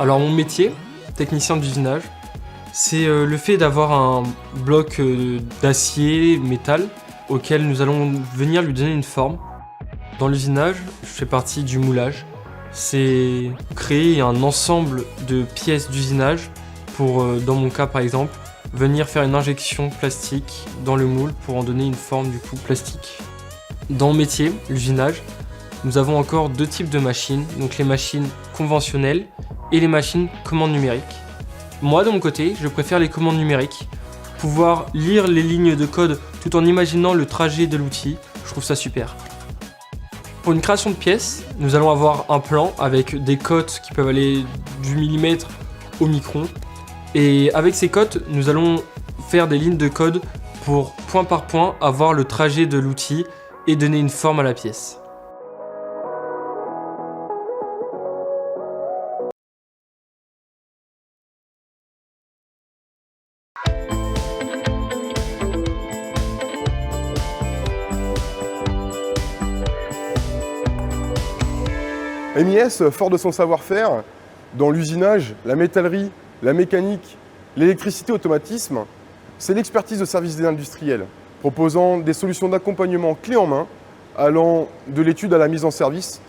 Alors mon métier, technicien d'usinage, c'est le fait d'avoir un bloc d'acier, métal, auquel nous allons venir lui donner une forme. Dans l'usinage, je fais partie du moulage. C'est créer un ensemble de pièces d'usinage pour, dans mon cas par exemple, venir faire une injection plastique dans le moule pour en donner une forme du coup plastique. Dans mon métier, l'usinage, nous avons encore deux types de machines, donc les machines conventionnelles et les machines commandes numériques. Moi de mon côté, je préfère les commandes numériques, pouvoir lire les lignes de code tout en imaginant le trajet de l'outil, je trouve ça super. Pour une création de pièces, nous allons avoir un plan avec des cotes qui peuvent aller du millimètre au micron. Et avec ces cotes, nous allons faire des lignes de code pour point par point avoir le trajet de l'outil et donner une forme à la pièce. MIS, fort de son savoir-faire dans l'usinage, la métallerie, la mécanique, l'électricité, automatisme, c'est l'expertise de services industriels, proposant des solutions d'accompagnement clés en main, allant de l'étude à la mise en service.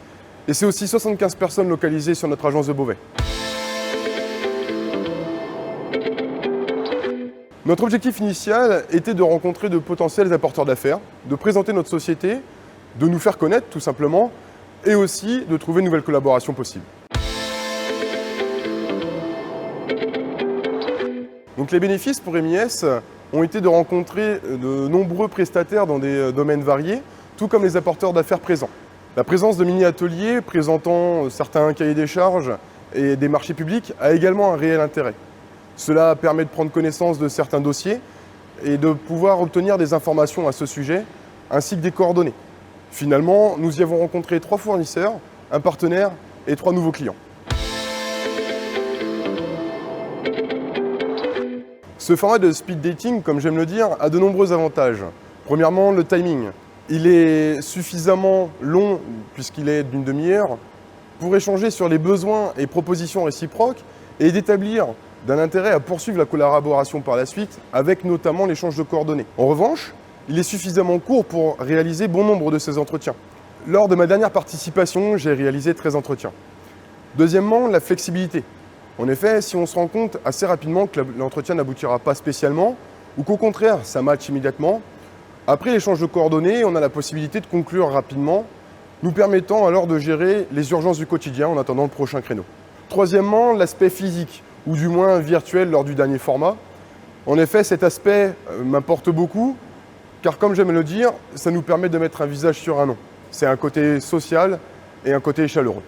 Et c'est aussi 75 personnes localisées sur notre agence de Beauvais. Notre objectif initial était de rencontrer de potentiels apporteurs d'affaires, de présenter notre société, de nous faire connaître tout simplement, et aussi de trouver de nouvelles collaborations possibles. Donc les bénéfices pour MIS ont été de rencontrer de nombreux prestataires dans des domaines variés, tout comme les apporteurs d'affaires présents. La présence de mini-ateliers présentant certains cahiers des charges et des marchés publics a également un réel intérêt. Cela permet de prendre connaissance de certains dossiers et de pouvoir obtenir des informations à ce sujet, ainsi que des coordonnées. Finalement, nous y avons rencontré 3 fournisseurs, un partenaire et 3 nouveaux clients. Ce format de speed dating, comme j'aime le dire, a de nombreux avantages. Premièrement, le timing. Il est suffisamment long, puisqu'il est d'une demi-heure, pour échanger sur les besoins et propositions réciproques et d'établir d'un intérêt à poursuivre la collaboration par la suite, avec notamment l'échange de coordonnées. En revanche, il est suffisamment court pour réaliser bon nombre de ces entretiens. Lors de ma dernière participation, j'ai réalisé 13 entretiens. Deuxièmement, la flexibilité. En effet, si on se rend compte assez rapidement que l'entretien n'aboutira pas spécialement, ou qu'au contraire, ça matche immédiatement, après l'échange de coordonnées, on a la possibilité de conclure rapidement, nous permettant alors de gérer les urgences du quotidien en attendant le prochain créneau. Troisièmement, l'aspect physique, ou du moins virtuel lors du dernier format. En effet, cet aspect m'importe beaucoup, car comme j'aime le dire, ça nous permet de mettre un visage sur un nom. C'est un côté social et un côté chaleureux.